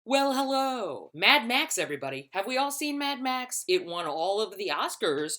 Well, hello. Mad Max, everybody. Have we all seen Mad Max? It won all of the Oscars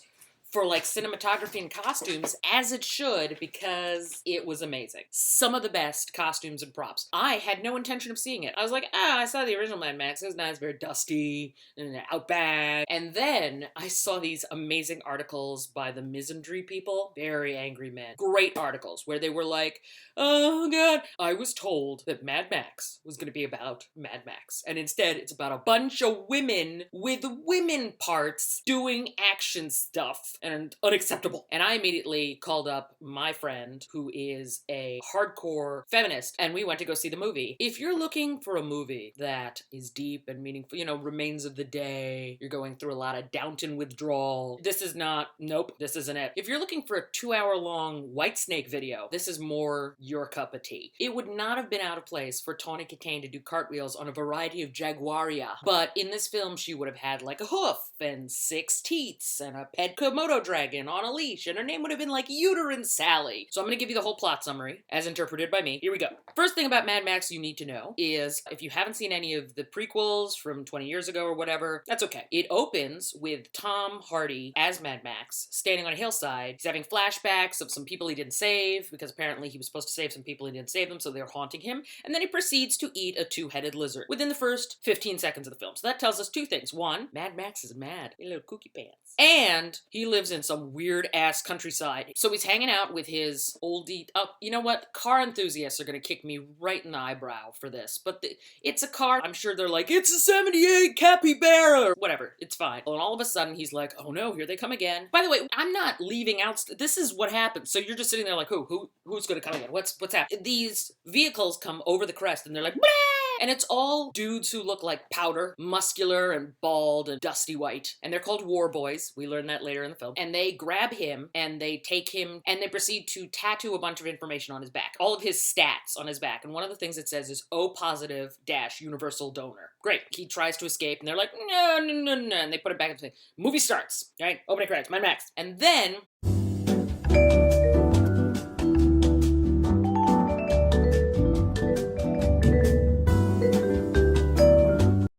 for like cinematography and costumes, as it should, because it was amazing. Some of the best costumes and props. I had no intention of seeing it. I was like, I saw the original Mad Max. It was nice, very dusty, and outback. And then I saw these amazing articles by the Misandry people, very angry men. Great articles where they were like, oh god, I was told that Mad Max was going to be about Mad Max. And instead, it's about a bunch of women with women parts doing action stuff. And unacceptable. And I immediately called up my friend who is a hardcore feminist, and we went to go see the movie. If you're looking for a movie that is deep and meaningful, Remains of the Day, you're going through a lot of Downton withdrawal, this is not, nope, this isn't it. If you're looking for a 2-hour-long Whitesnake video, this is more your cup of tea. It would not have been out of place for Tawny Kitaen to do cartwheels on a variety of Jaguaria, but in this film she would have had like a hoof and 6 teats and a pet Komodo dragon on a leash, and her name would have been like Uterine Sally. So I'm going to give you the whole plot summary as interpreted by me. Here we go. First thing about Mad Max you need to know is if you haven't seen any of the prequels from 20 years ago or whatever, that's okay. It opens with Tom Hardy as Mad Max standing on a hillside. He's having flashbacks of some people he didn't save because apparently he was supposed to save some people, he didn't save them, so they're haunting him. And then he proceeds to eat a 2-headed lizard within the first 15 seconds of the film. So that tells us 2 things. 1, Mad Max is mad. A little kooky pants. And he lives in some weird-ass countryside. So he's hanging out with his oldie... Oh, you know what? Car enthusiasts are going to kick me right in the eyebrow for this. But it's a car. I'm sure they're like, it's a 78 capybara! Or whatever. It's fine. And all of a sudden, he's like, oh no, here they come again. By the way, I'm not leaving out... This is what happens. So you're just sitting there like, who's going to come again? What's happening? These vehicles come over the crest, and they're like, Bleh! And it's all dudes who look like powder, muscular and bald and dusty white. And they're called war boys. We learn that later in the film. And they grab him and they take him and they proceed to tattoo a bunch of information on his back. All of his stats on his back. And one of the things it says is O positive - universal donor. Great. He tries to escape and they're like, no. And they put it back and say, movie starts. Right? Opening credits. Mad Max. And then...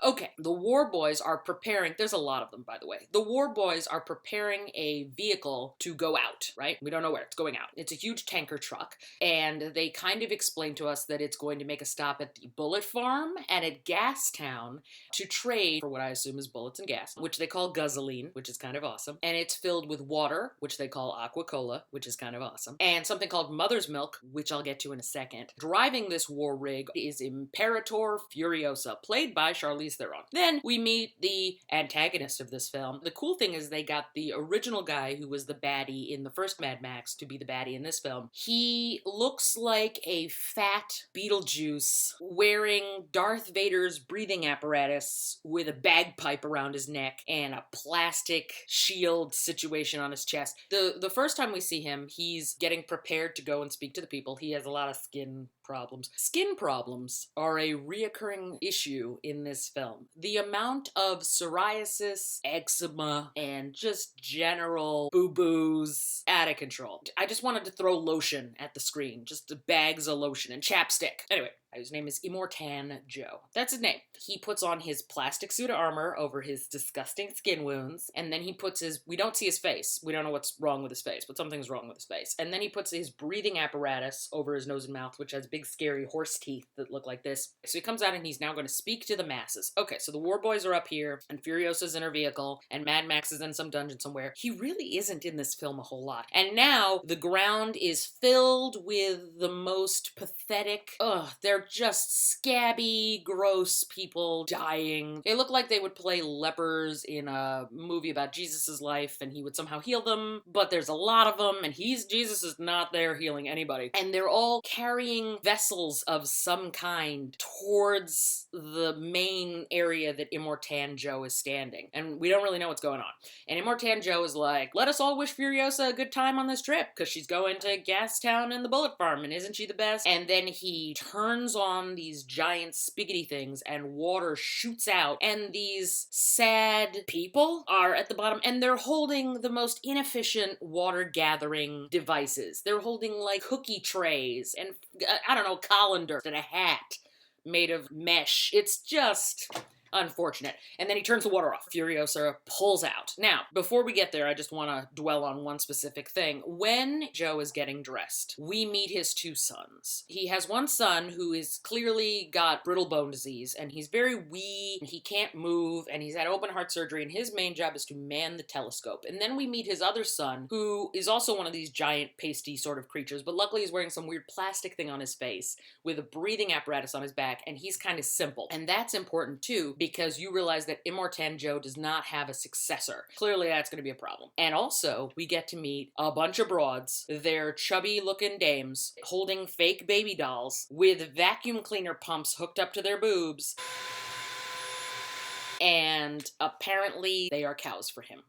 Okay, the war boys are preparing, there's a lot of them by the way. The war boys are preparing a vehicle to go out, right? We don't know where, it's going out. It's a huge tanker truck, and they kind of explain to us that it's going to make a stop at the bullet farm and at Gastown to trade for what I assume is bullets and gas, which they call guzzling, which is kind of awesome. And it's filled with water, which they call aqua cola, which is kind of awesome. And something called mother's milk, which I'll get to in a second. Driving this war rig is Imperator Furiosa, played by Charlize Theron. Then we meet the antagonist of this film. The cool thing is they got the original guy who was the baddie in the first Mad Max to be the baddie in this film. He looks like a fat Beetlejuice wearing Darth Vader's breathing apparatus with a bagpipe around his neck and a plastic shield situation on his chest. The first time we see him, he's getting prepared to go and speak to the people. He has a lot of skin problems. Skin problems are a reoccurring issue in this film. The amount of psoriasis, eczema, and just general boo-boos out of control. I just wanted to throw lotion at the screen. Just bags of lotion and chapstick. Anyway. His name is ImmorTAN Joe. That's his name. He puts on his plastic suit of armor over his disgusting skin wounds, and then he puts we don't see his face. We don't know what's wrong with his face, but something's wrong with his face. And then he puts his breathing apparatus over his nose and mouth, which has big scary horse teeth that look like this. So he comes out and he's now going to speak to the masses. Okay, so the war boys are up here, and Furiosa's in her vehicle, and Mad Max is in some dungeon somewhere. He really isn't in this film a whole lot. And now the ground is filled with the most pathetic, they're just scabby, gross people dying. They look like they would play lepers in a movie about Jesus' life and he would somehow heal them, but there's a lot of them and Jesus is not there healing anybody. And they're all carrying vessels of some kind towards the main area that ImmorTAN Joe is standing. And we don't really know what's going on. And ImmorTAN Joe is like, let us all wish Furiosa a good time on this trip because she's going to Gastown and the bullet farm and isn't she the best? And then he turns on these giant spiggity things and water shoots out and these sad people are at the bottom and they're holding the most inefficient water gathering devices. They're holding like cookie trays and I don't know, colanders and a hat. made of mesh. It's just unfortunate. And then he turns the water off. Furiosa pulls out. Now, before we get there, I just want to dwell on one specific thing. When Joe is getting dressed, we meet his two sons. He has one son who is clearly got brittle bone disease, and he's very wee, and he can't move, and he's had open heart surgery, and his main job is to man the telescope. And then we meet his other son, who is also one of these giant, pasty sort of creatures, but luckily he's wearing some weird plastic thing on his face with a breathing apparatus on his back, and he's kind of simple. And that's important too, because you realize that ImmorTAN Joe does not have a successor. Clearly that's going to be a problem. And also, we get to meet a bunch of broads. They're chubby looking dames holding fake baby dolls with vacuum cleaner pumps hooked up to their boobs. And apparently they are cows for him.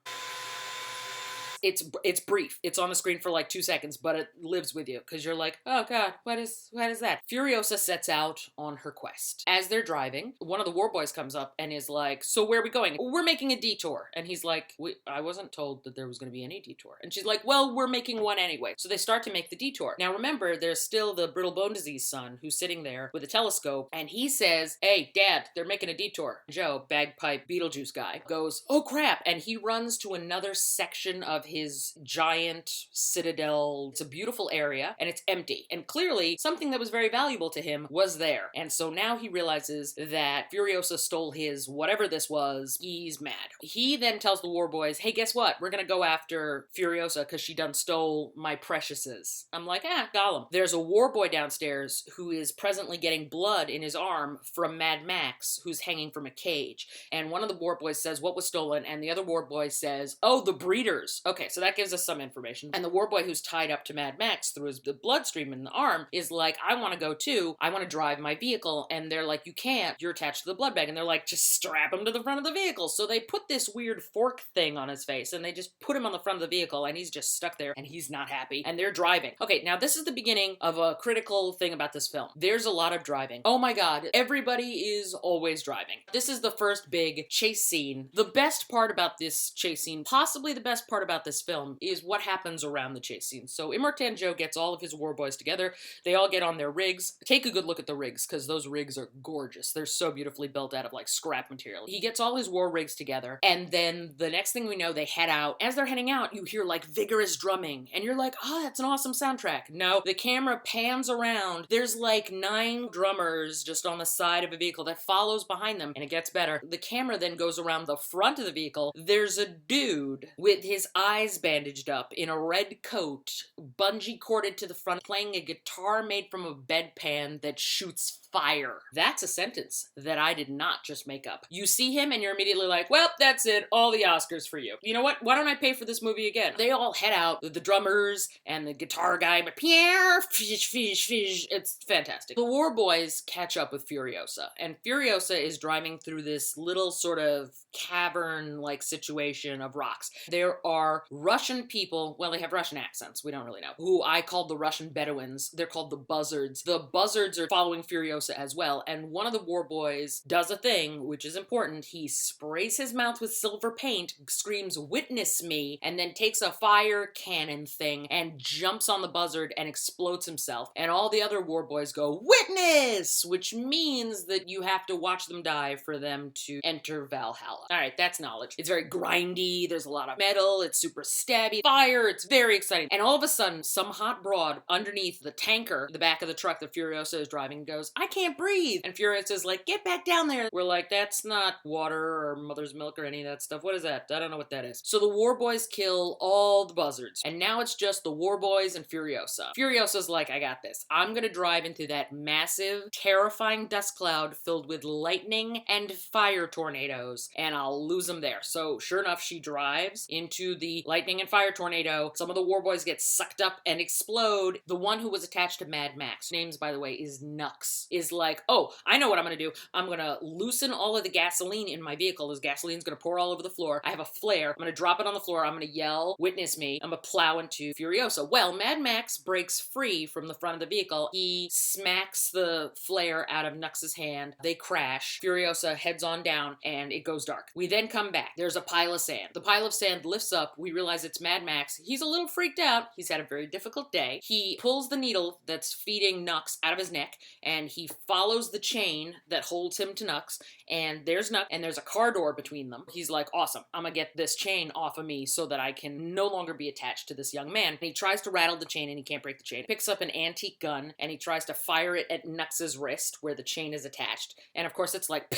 It's brief. It's on the screen for like 2 seconds, but it lives with you because you're like, oh god, what is that? Furiosa sets out on her quest. As they're driving, one of the war boys comes up and is like, so where are we going? We're making a detour. And he's like, I wasn't told that there was going to be any detour. And she's like, well, we're making one anyway. So they start to make the detour. Now remember, there's still the brittle bone disease son who's sitting there with a telescope, and he says, hey, Dad, they're making a detour. Joe, bagpipe Beetlejuice guy, goes, oh crap, and he runs to another section of his giant citadel. It's a beautiful area, and it's empty. And clearly, something that was very valuable to him was there. And so now he realizes that Furiosa stole his whatever this was. He's mad. He then tells the war boys, hey, guess what? We're gonna go after Furiosa because she done stole my preciouses. I'm like, Gollum. There's a war boy downstairs who is presently getting blood in his arm from Mad Max, who's hanging from a cage. And one of the war boys says, what was stolen? And the other war boy says, oh, the breeders. Okay, so that gives us some information. And the war boy who's tied up to Mad Max through the bloodstream in the arm is like, I want to go too. I want to drive my vehicle. And they're like, you can't. You're attached to the blood bag. And they're like, just strap him to the front of the vehicle. So they put this weird fork thing on his face and they just put him on the front of the vehicle and he's just stuck there and he's not happy. And they're driving. Okay, now this is the beginning of a critical thing about this film. There's a lot of driving. Oh my god, everybody is always driving. This is the first big chase scene. The best part about this chase scene, possibly the best part about this film, is what happens around the chase scene. So ImmorTAN Joe gets all of his war boys together. They all get on their rigs. Take a good look at the rigs, because those rigs are gorgeous. They're so beautifully built out of like scrap material. He gets all his war rigs together, and then the next thing we know, they head out. As they're heading out, you hear like vigorous drumming, and you're like, oh, that's an awesome soundtrack. No, the camera pans around. There's like 9 drummers just on the side of a vehicle that follows behind them, and it gets better. The camera then goes around the front of the vehicle. There's a dude with his eyes bandaged up in a red coat, bungee corded to the front, playing a guitar made from a bedpan that shoots fire. That's a sentence that I did not just make up. You see him and you're immediately like, well, that's it. All the Oscars for you. You know what? Why don't I pay for this movie again? They all head out, the drummers and the guitar guy, but Pierre, fish. It's fantastic. The war boys catch up with Furiosa, and Furiosa is driving through this little sort of cavern-like situation of rocks. There are Russian people, well, they have Russian accents, we don't really know, who I called the Russian Bedouins. They're called the Buzzards. The Buzzards are following Furiosa as well, and one of the war boys does a thing which is important. He sprays his mouth with silver paint, screams, "Witness me," and then takes a fire cannon thing and jumps on the buzzard and explodes himself. And all the other war boys go, "Witness!" which means that you have to watch them die for them to enter Valhalla. Alright, that's knowledge. It's very grindy, there's a lot of metal, it's super stabby, fire, it's very exciting. And all of a sudden, some hot broad underneath the tanker, the back of the truck that Furiosa is driving, goes, I can't breathe. And Furiosa's like, get back down there. We're like, that's not water or mother's milk or any of that stuff. What is that? I don't know what that is. So the war boys kill all the buzzards. And now it's just the war boys and Furiosa. Furiosa's like, I got this. I'm gonna drive into that massive, terrifying dust cloud filled with lightning and fire tornadoes, and I'll lose them there. So sure enough, she drives into the lightning and fire tornado. Some of the war boys get sucked up and explode. The one who was attached to Mad Max, names by the way, is Nux, is like, oh, I know what I'm gonna do. I'm gonna loosen all of the gasoline in my vehicle. This gasoline's gonna pour all over the floor. I have a flare. I'm gonna drop it on the floor. I'm gonna yell, "Witness me." I'm gonna plow into Furiosa. Well, Mad Max breaks free from the front of the vehicle. He smacks the flare out of Nux's hand. They crash. Furiosa heads on down and it goes dark. We then come back. There's a pile of sand. The pile of sand lifts up. We We realize it's Mad Max. He's a little freaked out. He's had a very difficult day. He pulls the needle that's feeding Nux out of his neck, and he follows the chain that holds him to Nux, and there's Nux, and there's a car door between them. He's like, awesome, I'm gonna get this chain off of me so that I can no longer be attached to this young man. And he tries to rattle the chain, and he can't break the chain. He picks up an antique gun, and he tries to fire it at Nux's wrist where the chain is attached. And of course it's like,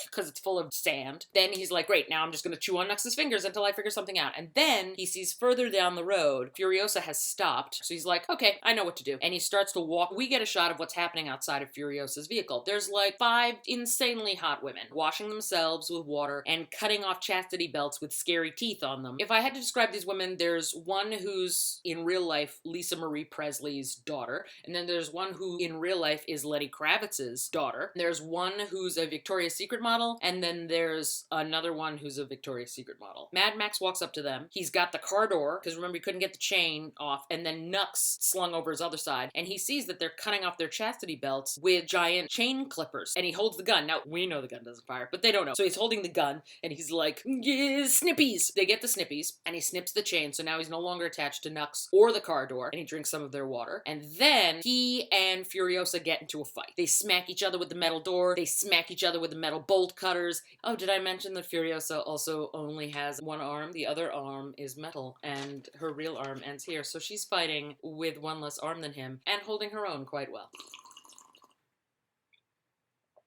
because it's full of sand. Then he's like, great, now I'm just gonna chew on Nux's fingers until I figure something out. And then he sees further down the road, Furiosa has stopped. So he's like, okay, I know what to do. And he starts to walk. We get a shot of what's happening outside of Furiosa's vehicle. There's like 5 insanely hot women washing themselves with water and cutting off chastity belts with scary teeth on them. If I had to describe these women, there's one who's in real life Lisa Marie Presley's daughter, and then there's one who in real life is Lenny Kravitz's daughter. There's one who's a Victoria's Secret model, and then there's another one who's a Victoria's Secret model. Mad Max walks up to them. He's got the car door, because remember he couldn't get the chain off, and then Nux slung over his other side, and he sees that they're cutting off their chastity belts with giant chain clippers, and he holds the gun. Now, we know the gun doesn't fire, but they don't know. So he's holding the gun, and he's like, yeah, snippies! They get the snippies, and he snips the chain, so now he's no longer attached to Nux or the car door, and he drinks some of their water. And then he and Furiosa get into a fight. They smack each other with the metal door, they smack each other with the metal bolt cutters. Oh, did I mention that Furiosa also only has one arm? The other arm is metal, and her real arm ends here, so she's fighting with one less arm than him, and holding her own quite well.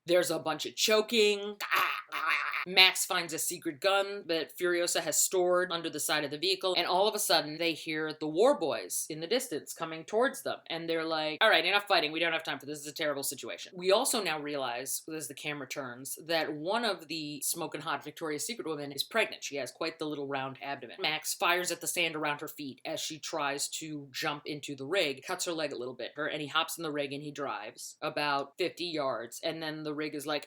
There's a bunch of choking. Max finds a secret gun that Furiosa has stored under the side of the vehicle, and all of a sudden they hear the war boys in the distance coming towards them, and they're like, all right, enough fighting, we don't have time for this, this is a terrible situation. We also now realize, as the camera turns, that one of the smoking hot Victoria's Secret women is pregnant. She has quite the little round abdomen. Max fires at the sand around her feet as she tries to jump into the rig, cuts her leg a little bit, and he hops in the rig and he drives about 50 yards, and then the rig is like,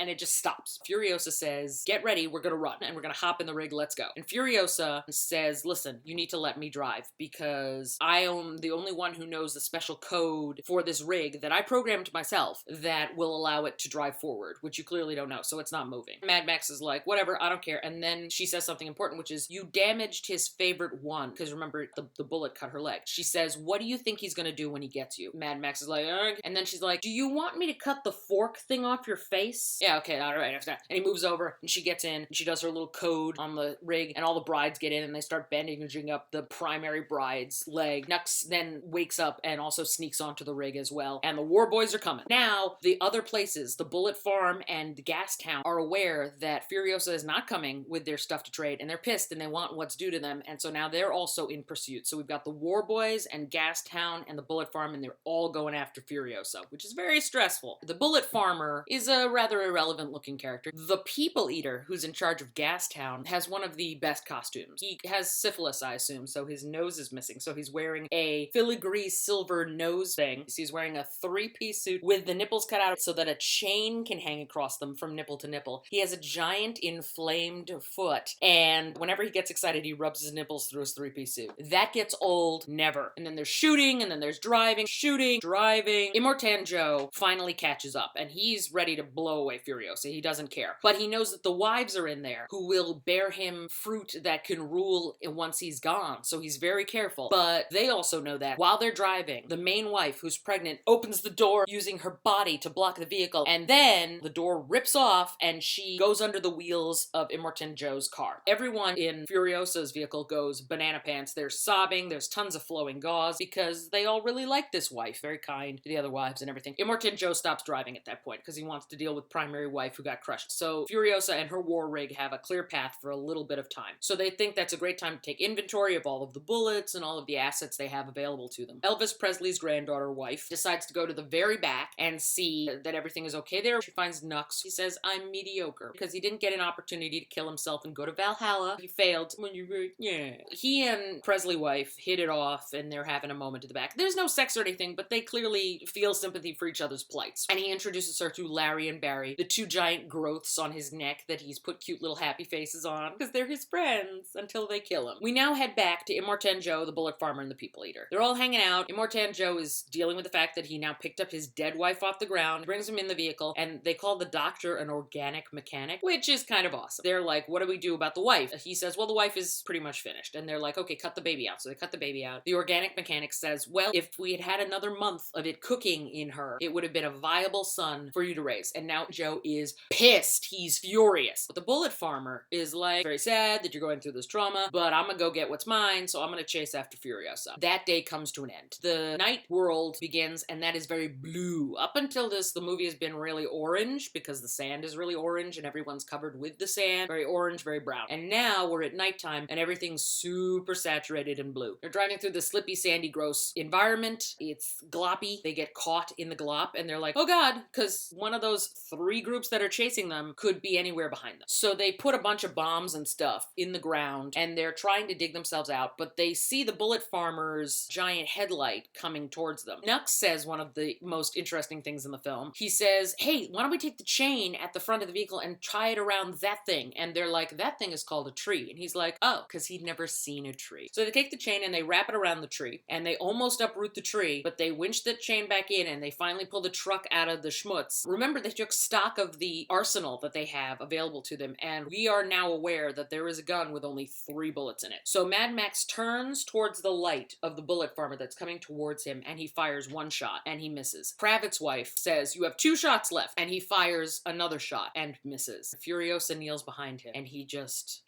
and it just stops. Furiosa says, get ready, we're gonna run, and we're gonna hop in the rig, let's go. And Furiosa says, listen, you need to let me drive, because I am the only one who knows the special code for this rig that I programmed myself that will allow it to drive forward, which you clearly don't know, so it's not moving. Mad Max is like, whatever, I don't care. And then she says something important, which is, you damaged his favorite one, because remember, the bullet cut her leg. She says, what do you think he's gonna do when he gets you? Mad Max is like, ugh. And then she's like, do you want me to cut the fork thing off your face? Yeah, okay, all right. And he moves over, and she gets in, and she does her little code on the rig, and all the brides get in, and they start bandaging up the primary bride's leg. Nux then wakes up and also sneaks onto the rig as well, and the war boys are coming. Now, the other places, the Bullet Farm and the Gas Town, are aware that Furiosa is not coming with their stuff to trade, and they're pissed, and they want what's due to them, and so now they're also in pursuit. So we've got the war boys and Gas Town and the Bullet Farm, and they're all going after Furiosa, which is very stressful. The Bullet Farmer is a rather irrelevant looking character. The People Eater, who's in charge of Gas Town, has one of the best costumes. He has syphilis, I assume, so his nose is missing. So he's wearing a filigree silver nose thing. So he's wearing a 3-piece suit with the nipples cut out so that a chain can hang across them from nipple to nipple. He has a giant inflamed foot, and whenever he gets excited, he rubs his nipples through his 3-piece suit. That gets old, never. And then there's shooting, and then there's driving, shooting, driving. ImmorTAN Joe finally catches up, and he's ready to blow away Furiosa. He doesn't care. But he knows that the wives are in there who will bear him fruit that can rule once he's gone, so he's very careful. But they also know that while they're driving, the main wife, who's pregnant, opens the door using her body to block the vehicle, and then the door rips off and she goes under the wheels of ImmorTAN Joe's car. Everyone in Furiosa's vehicle goes banana pants. They're sobbing, there's tons of flowing gauze, because they all really like this wife, very kind to the other wives and everything. ImmorTAN Joe stops driving at that point because he wants to deal with primary wife who got crushed. So Furiosa and her war rig have a clear path for a little bit of time. So they think that's a great time to take inventory of all of the bullets and all of the assets they have available to them. Elvis Presley's granddaughter wife decides to go to the very back and see that everything is okay there. She finds Nux. He says, I'm mediocre, because he didn't get an opportunity to kill himself and go to Valhalla. He failed. When you were, yeah. He and Presley wife hit it off, and they're having a moment at the back. There's no sex or anything, but they clearly feel sympathy for each other's plights. And he introduces her to Larry and Barry, the two giant growths on his neck that he's put cute little happy faces on because they're his friends until they kill him. We now head back to ImmorTAN Joe, the bullet farmer, and the people eater. They're all hanging out. ImmorTAN Joe is dealing with the fact that he now picked up his dead wife off the ground, brings him in the vehicle, and they call the doctor an organic mechanic, which is kind of awesome. They're like, what do we do about the wife? He says, well, the wife is pretty much finished. And they're like, okay, cut the baby out. So they cut the baby out. The organic mechanic says, well, if we had had another month of it cooking in her, it would have been a viable son for you to raise. And now Joe is pissed. He's furious. But the bullet farmer is like, very sad that you're going through this trauma, but I'm gonna go get what's mine, so I'm gonna chase after Furiosa. That day comes to an end. The night world begins, and that is very blue. Up until this, the movie has been really orange because the sand is really orange and everyone's covered with the sand. Very orange, very brown. And now we're at nighttime and everything's super saturated in blue. They're driving through the slippy, sandy, gross environment. It's gloppy. They get caught in the glop and they're like, oh god, because one of those three groups that are chasing them could be anywhere behind them. So they put a bunch of bombs and stuff in the ground and they're trying to dig themselves out, but they see the bullet farmer's giant headlight coming towards them. Nux says one of the most interesting things in the film. He says, hey, why don't we take the chain at the front of the vehicle and tie it around that thing? And they're like, that thing is called a tree. And he's like, oh, because he'd never seen a tree. So they take the chain and they wrap it around the tree and they almost uproot the tree, but they winch the chain back in and they finally pull the truck out of the schmutz. Remember, they took stock of the arsenal that they have available to them, and we are now aware that there is a gun with only 3 bullets in it. So Mad Max turns towards the light of the bullet farmer that's coming towards him, and he fires 1 shot, and he misses. Kravitz's wife says, you have 2 shots left, and he fires another shot and misses. Furiosa kneels behind him, and he just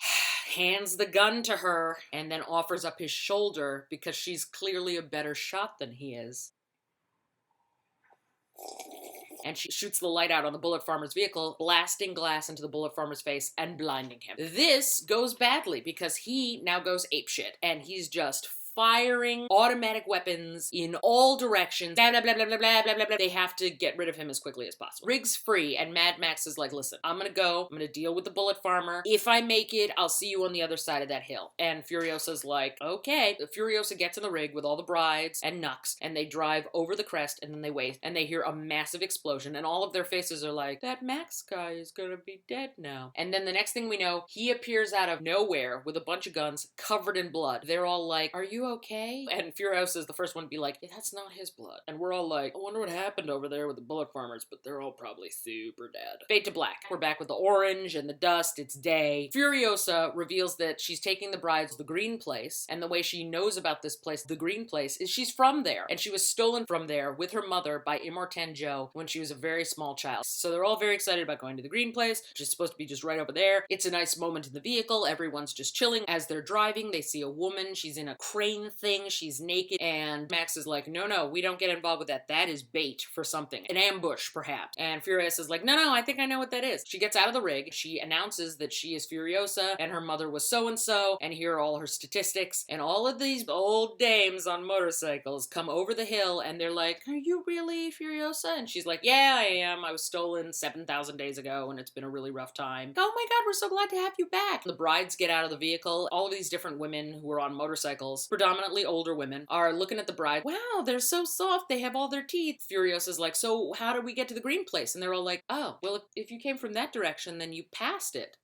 hands the gun to her, and then offers up his shoulder because she's clearly a better shot than he is. And she shoots the light out on the bullet farmer's vehicle, blasting glass into the bullet farmer's face and blinding him. This goes badly because he now goes apeshit, and he's just firing automatic weapons in all directions. Blah, blah, blah, blah, blah, blah, blah, blah. They have to get rid of him as quickly as possible. Rig's free, and Mad Max is like, listen, I'm gonna go. I'm gonna deal with the bullet farmer. If I make it, I'll see you on the other side of that hill. And Furiosa's like, okay. Furiosa gets in the rig with all the brides and Nux, and they drive over the crest, and then they wait, and they hear a massive explosion, and all of their faces are like, that Max guy is gonna be dead now. And then the next thing we know, he appears out of nowhere with a bunch of guns covered in blood. They're all like, are you okay? And Furiosa is the first one to be like, yeah, that's not his blood. And we're all like, I wonder what happened over there with the bullet farmers, but they're all probably super dead. Fade to black. We're back with the orange and the dust. It's day. Furiosa reveals that she's taking the brides to the green place, and the way she knows about this place, the green place, is she's from there, and she was stolen from there with her mother by ImmorTAN Joe when she was a very small child. So they're all very excited about going to the green place, which is supposed to be just right over there. It's a nice moment in the vehicle. Everyone's just chilling. As they're driving, they see a woman. She's in a crane thing. She's naked, and Max is like, no, we don't get involved with that. That is bait for something. An ambush, perhaps. And Furiosa is like, no, I think I know what that is. She gets out of the rig. She announces that she is Furiosa, and her mother was so-and-so, and here are all her statistics. And all of these old dames on motorcycles come over the hill, and they're like, are you really Furiosa? And she's like, yeah, I am. I was stolen 7,000 days ago, and it's been a really rough time. Oh my god, we're so glad to have you back. The brides get out of the vehicle. All of these different women who are on motorcycles, predominantly older women, are looking at the bride. Wow, they're so soft. They have all their teeth. Furiosa's like, so how did we get to the green place? And they're all like, oh, well, if you came from that direction, then you passed it.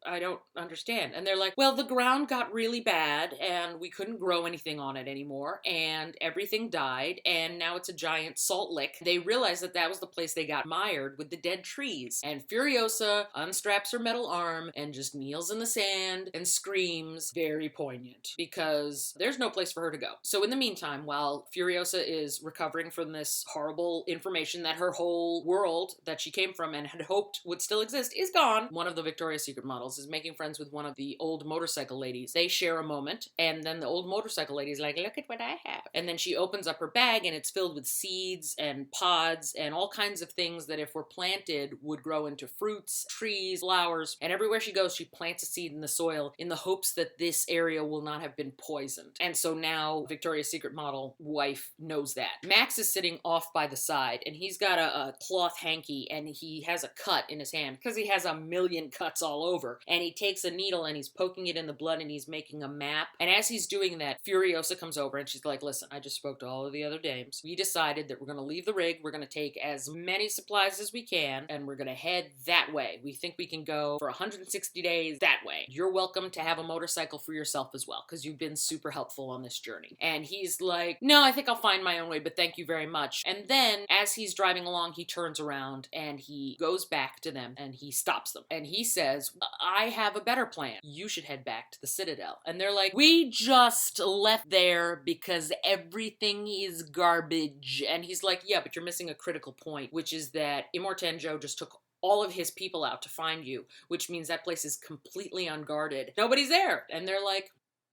I don't understand. And they're like, well, the ground got really bad, and we couldn't grow anything on it anymore, and everything died, and now it's a giant salt lick. They realized that that was the place they got mired with the dead trees. And Furiosa unstraps her metal arm and just kneels in the sand and screams, very poignant, because there's no place for her to go. So in the meantime, while Furiosa is recovering from this horrible information that her whole world that she came from and had hoped would still exist is gone, one of the Victoria's Secret models is making friends with one of the old motorcycle ladies. They share a moment, and then the old motorcycle lady's like, look at what I have. And then she opens up her bag, and it's filled with seeds and pods and all kinds of things that if were planted would grow into fruits, trees, flowers. And everywhere she goes, she plants a seed in the soil in the hopes that this area will not have been poisoned. And so now Victoria's Secret model wife knows that. Max is sitting off by the side, and he's got a cloth hanky, and he has a cut in his hand because he has a million cuts all over. And he takes a needle and he's poking it in the blood and he's making a map. And as he's doing that, Furiosa comes over and she's like, listen, I just spoke to all of the other dames. We decided that we're going to leave the rig. We're going to take as many supplies as we can, and we're going to head that way. We think we can go for 160 days that way. You're welcome to have a motorcycle for yourself as well, because you've been super helpful on this journey. And he's like, no, I think I'll find my own way, but thank you very much. And then as he's driving along, he turns around and he goes back to them and he stops them. And he says, I have a better plan. You should head back to the Citadel. And they're like, we just left there because everything is garbage. And he's like, yeah, but you're missing a critical point, which is that ImmorTAN Joe just took all of his people out to find you, which means that place is completely unguarded. Nobody's there. And they're like,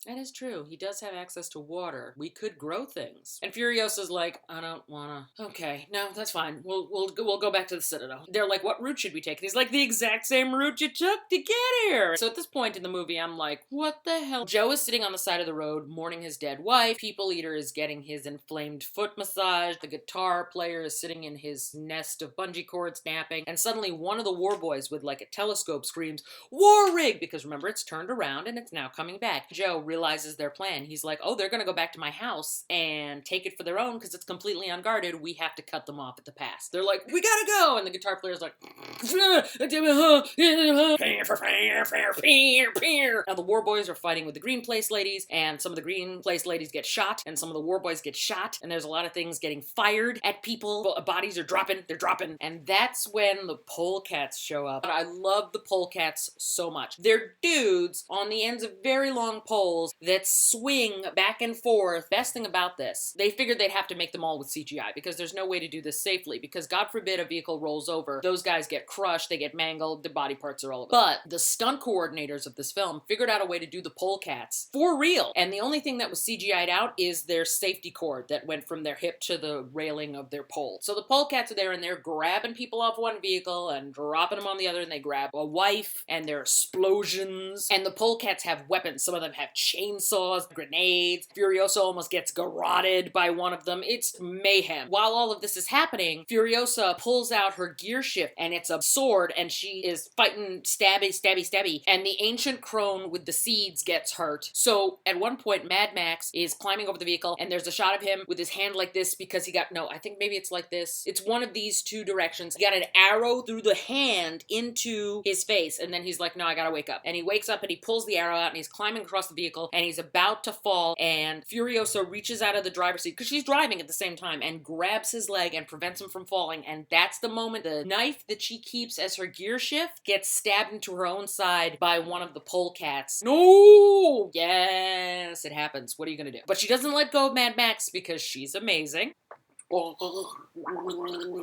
that is true. He does have access to water. We could grow things. And Furiosa's like, I don't wanna. Okay, no, that's fine. We'll go back to the Citadel. They're like, what route should we take? And he's like, the exact same route you took to get here. So at this point in the movie, I'm like, what the hell? Joe is sitting on the side of the road mourning his dead wife. People Eater is getting his inflamed foot massage. The guitar player is sitting in his nest of bungee cord snapping. And suddenly one of the war boys with like a telescope screams, war rig! Because remember, it's turned around and it's now coming back. Joe realizes their plan. He's like, oh, they're gonna go back to my house and take it for their own because it's completely unguarded. We have to cut them off at the pass. They're like, we gotta go! And the guitar player's like, now the war boys are fighting with the green place ladies, and some of the green place ladies get shot, and some of the war boys get shot, and there's a lot of things getting fired at people. Bodies are dropping, they're dropping, and that's when the polecats show up. I love the polecats so much. They're dudes on the ends of very long poles that swing back and forth. Best thing about this, they figured they'd have to make them all with CGI because there's no way to do this safely, because God forbid a vehicle rolls over, those guys get crushed, they get mangled, the body parts are all over. But the stunt coordinators of this film figured out a way to do the polecats for real, and the only thing that was CGI'd out is their safety cord that went from their hip to the railing of their pole. So the polecats are there and they're grabbing people off one vehicle and dropping them on the other, and they grab a wife and there are explosions, and the polecats have weapons. Some of them have chainsaws, grenades. Furiosa almost gets garroted by one of them. It's mayhem. While all of this is happening, Furiosa pulls out her gear shift and it's a sword, and she is fighting stabby, stabby, stabby, and the ancient crone with the seeds gets hurt. So at one point, Mad Max is climbing over the vehicle and there's a shot of him with his hand like this because he got, no, I think maybe it's like this. It's one of these two directions. He got an arrow through the hand into his face, and then he's like, no, I gotta wake up. And he wakes up and he pulls the arrow out and he's climbing across the vehicle and he's about to fall, and Furiosa reaches out of the driver's seat because she's driving at the same time and grabs his leg and prevents him from falling. And that's the moment the knife that she keeps as her gear shift gets stabbed into her own side by one of the polecats. No! Yes, it happens. What are you gonna do? But she doesn't let go of Mad Max because she's amazing.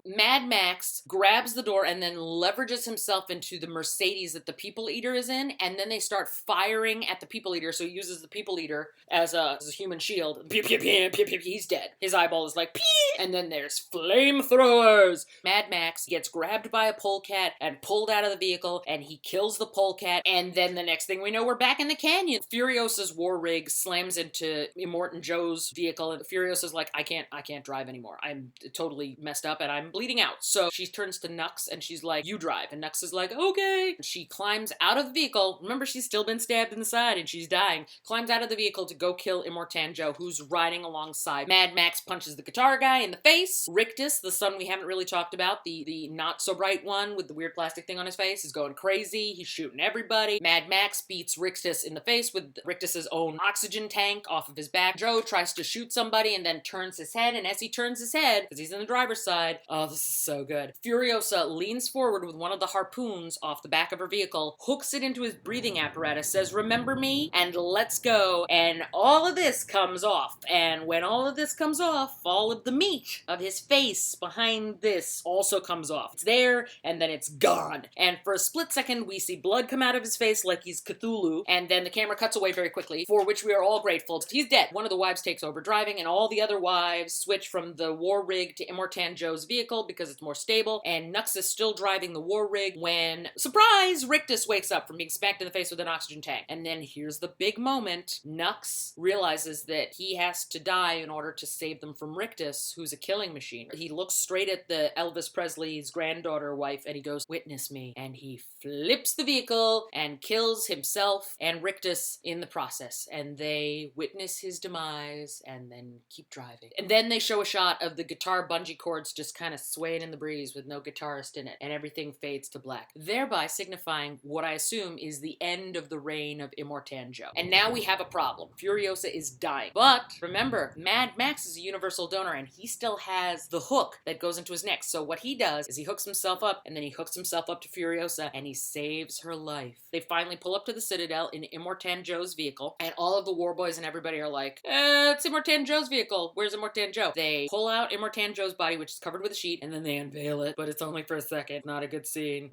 Mad Max grabs the door and then leverages himself into the Mercedes that the People Eater is in, and then they start firing at the People Eater, so he uses the People Eater as a human shield. He's dead. His eyeball is like, and then there's flamethrowers. Mad Max gets grabbed by a polecat and pulled out of the vehicle, and he kills the polecat, and then the next thing we know, we're back in the canyon. Furiosa's war rig slams into ImmorTAN Joe's vehicle, and Furiosa's like, I can't drive anymore. I'm totally messed up and I'm bleeding out. So she turns to Nux and she's like, you drive. And Nux is like, okay. And she climbs out of the vehicle. Remember, she's still been stabbed in the side and she's dying. Climbs out of the vehicle to go kill ImmorTAN Joe, who's riding alongside. Mad Max punches the guitar guy in the face. Rictus, the son we haven't really talked about, the not so bright one with the weird plastic thing on his face, is going crazy. He's shooting everybody. Mad Max beats Rictus in the face with Rictus's own oxygen tank off of his back. Joe tries to shoot somebody and then turns his head, and as he turns his head, because he's in the driver's side, oh, this is so good. Furiosa leans forward with one of the harpoons off the back of her vehicle, hooks it into his breathing apparatus, says, remember me, and let's go. And all of this comes off. And when all of this comes off, all of the meat of his face behind this also comes off. It's there, and then it's gone. And for a split second, we see blood come out of his face like he's Cthulhu, and then the camera cuts away very quickly, for which we are all grateful. He's dead. One of the wives takes over driving, and all the other wives switch from the war rig to ImmorTAN Joe's vehicle because it's more stable, and Nux is still driving the war rig when, surprise, Rictus wakes up from being smacked in the face with an oxygen tank. And then here's the big moment. Nux realizes that he has to die in order to save them from Rictus, who's a killing machine. He looks straight at the Elvis Presley's granddaughter wife and he goes, "Witness me." And he flips the vehicle and kills himself and Rictus in the process. And they witness his demise and then keep driving. And then they show a shot of the guitar bungee cords just kind of swaying in the breeze with no guitarist in it, and everything fades to black, thereby signifying what I assume is the end of the reign of ImmorTAN Joe. And now we have a problem. Furiosa is dying. But remember, Mad Max is a universal donor and he still has the hook that goes into his neck. So what he does is he hooks himself up and then he hooks himself up to Furiosa and he saves her life. They finally pull up to the Citadel in ImmorTAN Joe's vehicle, and all of the war boys and everybody are like, it's ImmorTAN Joe's vehicle. Where's ImmorTAN Joe? They pull out ImmorTAN Joe's body, which is covered with a sheet, and then they unveil it, but it's only for a second. Not a good scene.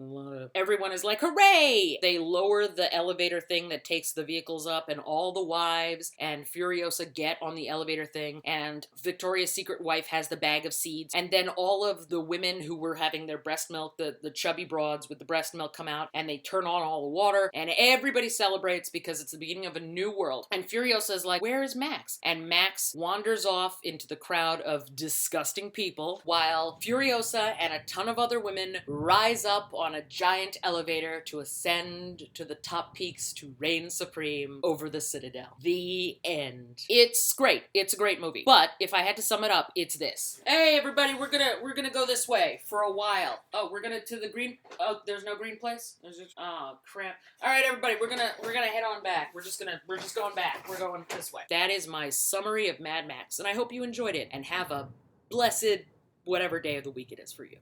Everyone is like, hooray! They lower the elevator thing that takes the vehicles up, and all the wives and Furiosa get on the elevator thing, and Victoria's secret wife has the bag of seeds, and then all of the women who were having their breast milk, the chubby broads with the breast milk, come out, and they turn on all the water, and everybody celebrates because it's the beginning of a new world. And Furiosa is like, where is Max? And Max wanders off into the crowd of disgusting people, while Furiosa and a ton of other women rise up on a giant elevator to ascend to the top peaks to reign supreme over the Citadel. The end. It's great. It's a great movie. But if I had to sum it up, it's this. Hey everybody, we're gonna go this way for a while. Oh, we're gonna to the green. Oh, there's no green place. There's just, oh crap. All right, everybody, we're gonna head on back. We're just going back. We're going this way. That is my summary of Mad Max, and I hope you enjoyed it and have a blessed whatever day of the week it is for you.